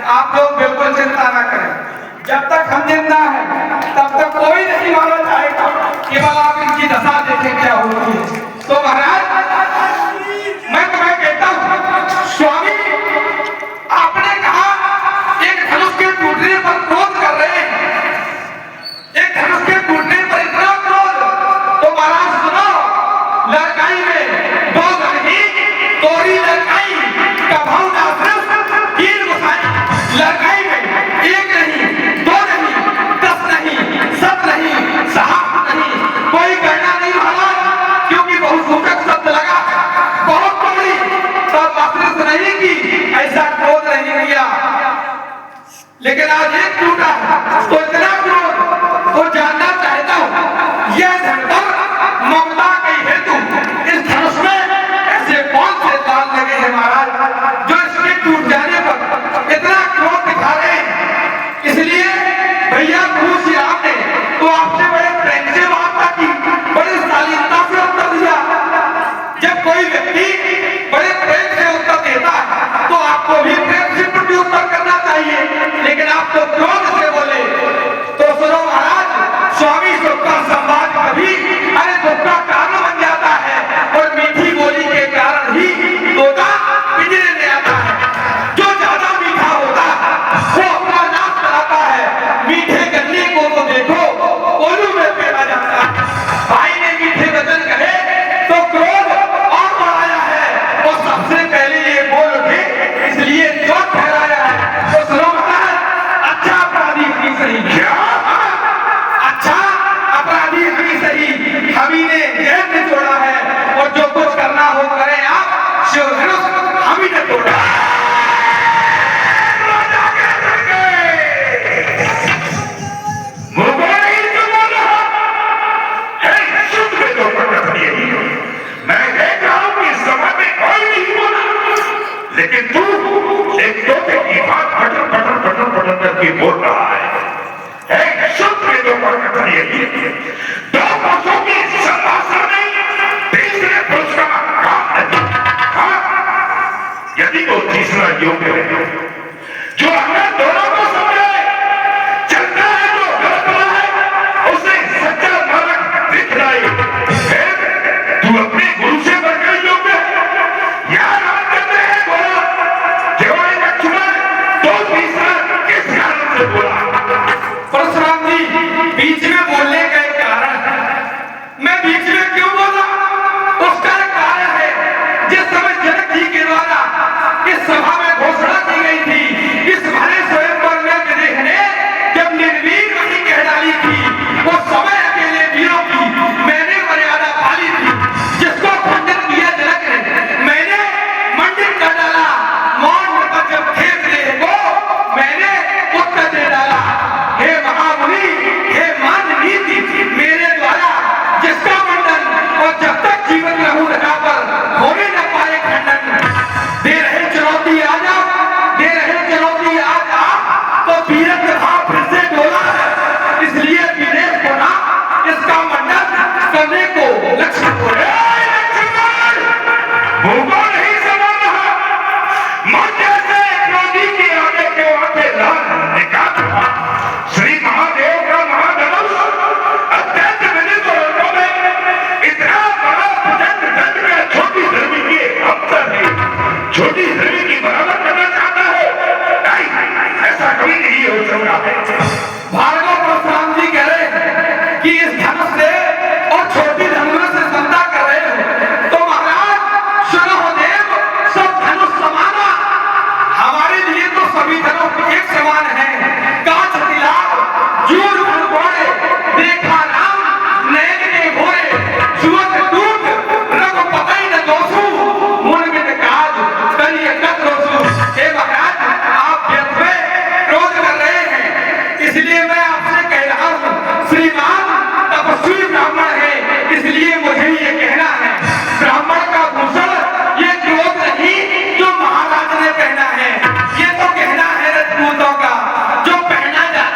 आप लोग बिल्कुल चिंता ना करें। जब तक हम जिंदा हैं तब तक कोई नहीं मारा जाएगा। केवल आप इनकी दशा देखें क्या होती है। तो महाराज मैं तुम्हें कहता हूँ, स्वामी आपने कहा एक धनुष के टूटने पर क्रोध कर रहे हैं, एक धनुष के टूटने पर इतना क्रोध। तो महाराज सुनो, लड़काई में दो लड़की तोरी लड़काई कभाऊ नासरस तीन गुसाई। लड़काई में एक नहीं, दो नहीं, 10 नहीं, 7 नहीं, साहब नहीं, कोई कहना नहीं महाराज, क्योंकि बहुत सूचक शब्द लगा, बहुत तोड़ी तब नासरस नहीं की, ऐसा क्रोध नहीं किया। लेकिन आज एक टूटा तो इतना क्रोध। तो जानना चाहता हूँ यह धनकर ममता के हेतु इस धनुष में ऐसे कौन से दाल लगे हैं महाराज, जो इसके टूट जाने पर इतना क्रोध दिखा रहे हैं। इसलिए भैया प्रभु श्री राम ने तो आपसे बड़े प्रेम से वार्ता की, बड़ी शालीनता से उत्तर दिया। जब कोई व्यक्ति बड़े प्रेम से उत्तर देता है तो आपको भी प्रेम से प्रत्युत्तर करना चाहिए, लेकिन आप तो क्रोध से बोले। तो सुनो महाराज, स्वामी सुख का संवाद कभी अरे दुख का कारण बन जाता है, और मीठी बोली के कारण ही तोता पिंजरे में आता है। जो ज्यादा मीठा होता है वो अपना नाश कराता है। मीठे गन्ने को तो देखो ओलू में फेंका जाता है। भाई ने मीठे वचन कहे तो क्रोध और बढ़ाया है, और सबसे पहले ये बोल उठे इसलिए चोट ठहराया है। तो सुनो महाराज, अच्छा अपराधी हमी सही, क्या अच्छा अपराधी हमी सही, हमी ने जेल में छोड़ा है, और जो कुछ करना हो करें आप, शिव धनुष हमी ने तोड़ा। मैं देख रहा हूं कि इस समय में कोई नहीं बोला, लेकिन तू एक तोते की बात पटर पटर पटर पटर करके बोल रहा है। शुद्ध में दो दो वर्षों की संभाषण नहीं, तीसरे पुरुष का काम नहीं। हाँ, यदि वो तीसरा योग्य है जो हमें दोनों को समझे, चलता है जो गलत है उसे सच्चा मार्ग दिखलाए, तू अपने गुरु से बढ़कर योग्य है। यहाँ राम कहते हैं बोला देवाई लक्ष्मण, तो तीसरा किस कारण से बोला? परशुराम जी बीच में बोलने का एक कारण है। मैं बीच में क्यों बोला उसका एक कारण है। जिस समय जनक जी के द्वारा इस सभा में घोषणा की गई थी, इस भरे स्वयंवर में विदेह ने जब निर्वीर नहीं कह डाली थी, वो समय अकेले वीरों की मैंने मर्यादा पाली थी। जिसको खंडित किया जनक ने मैंने मंडित कर डाला, मौन पर जब खेत देह को मैंने उत्तर दे डाला। हे महामुनि, हे मान नीति, मेरे द्वारा जिसका मंडन और जब तक जीवन रहूं धरा पर होने न पाए खंडन। दे रहे चुनौती आज आप, दे रहे चुनौती आज आप, तो वीरत भाव फिर से डोला है। इसलिए वीरेश को ना इसका मंडन करने को लक्ष्य को भूगो नहीं समझ रहा, मन जैसे क्रोधी के आगे के आगे लाल निकाल रहा। श्री महादेव का महाधनुष अत्यंत विदित वर्गों में इतना बड़ा प्रचंड दंड में छोटी धर्मी की अवसर है, छोटी धर्मी की बराबर करना चाहता है। नहीं, ऐसा कभी नहीं हो सकता है। भार्गव परशुराम जी कह रहे हैं कि इस धनुष से और छोटी धनुष से समता कर रहे हो। तो महाराज सुनो देव, सब धनुष समान, हमारे लिए तो सभी धनुष एक समान है। कांच तिलाब जूर भरगोड़े, देखा राम नैन ने घोरे, जुवत दूत रंग पतई न दोसू, मुन बिन काज करी एकत रोसू। हे महाराज, आप व्यर्थ में क्रोध कर रहे हैं, इसलिए मैं आपसे कह रहा हूँ, श्रीमान तपस्वी ब्राह्मण है, इसलिए मुझे ये कहना है। ब्राह्मण का भूषण ये क्रोध नहीं जो महाराज ने पहना है, ये तो कहना है रजपूतों का जो पहना जाता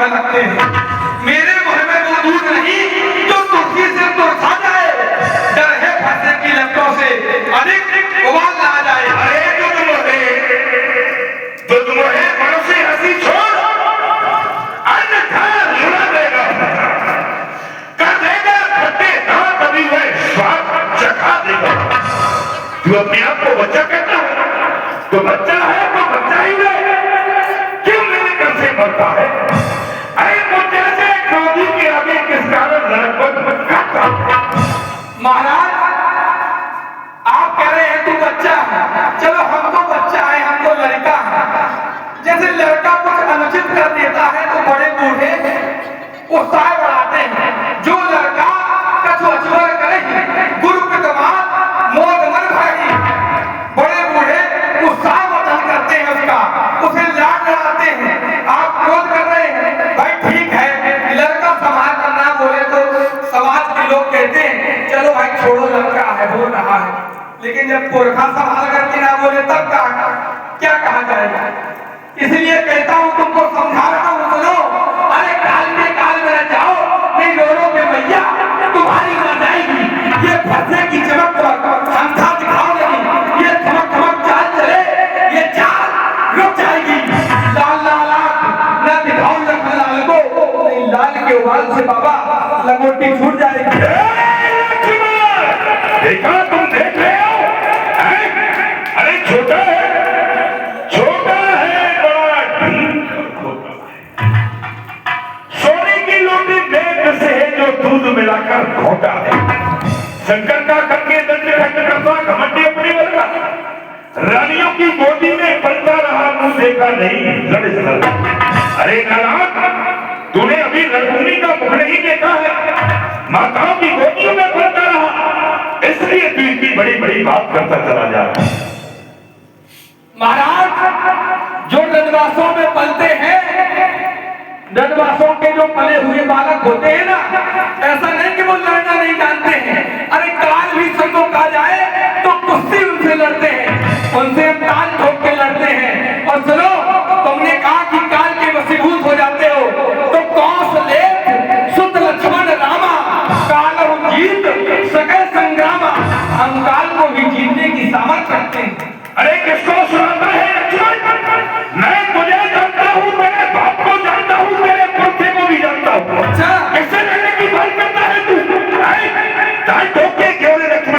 लगते हैं। मेरे मुंह में वो दूध नहीं जो तुलसी से तुरसा जाए। डर है फंसे की लपटों से अधिक उबाल ना आ जाए। अरे तुझ मोहे मनो से हंसी छोड़, अन्यथा रुला देगा, कर देगा खट्टे दांत, अभी वह स्वाद चखा देगा। तू अपने आप को बच्चा कहता है, तो बच्चा है तो बच्चा ही है, क्यों मेरे घर से मरता है? अरे मुझे से क्रोधी के आगे किस कारण लड़कपन खाता? महाराज आप कह रहे हैं तू बच्चा है, चलो हम तो बच्चा है, हम तो लड़का है। जैसे लड़का कुछ अनुचित कर देता है तो बड़े बूढ़े उत्साह बढ़ाते हैं। जो लड़का कछु अचवर करे गुरु के कमाल मोद मन भाई, बड़े बूढ़े उत्साह वर्धन करते हैं उसका, उसे लाड लड़ाते हैं। आप क्रोध कर रहे हैं भाई, ठीक है लड़का संभाल करना बोले तो समाज के लोग कहते हैं चलो भाई छोड़ो लड़का है बोल रहा है, लेकिन जब पुरखा संभाल करके ना बोले तब क्या कहा जाएगा? इसलिए कहता हूं तुमको समझा रहा हूं, सुनो। अरे काल में न जाओ, नहीं रोरोगे मैया तुम्हारी मर जाएगी। ये फंसे की चमक संख्या दिखाओ नहीं, ये धमक धमक चाल चले, ये चाल रुक जाएगी। लाल लाल न दिखाओ लखनलाल को, नहीं लाल के उबाल से बाबा लंगोटी छूट जाएगी। देखा तुम देख रहे हो? अरे छोटा है बड़ा सोने की लोटी देख से है जो दूध मिलाकर घोटा है। शंकर का करके दंड करता घमंडी अपनी वर्गा, रानियों की गोदी में पलता रहा, मुंह देखा नहीं लड़े सर। अरे नालायक, तूने अभी रणभूमि का मुख नहीं देखा है, माताओं की गोदियों में पलता रहा, इसलिए तू इतनी बड़ी बड़ी बात करता चला जा। महाराज जो नदवासों में पलते हैं, नदवासों के जो पले हुए बालक होते हैं ना, ऐसा नहीं कि वो लड़ना नहीं जानते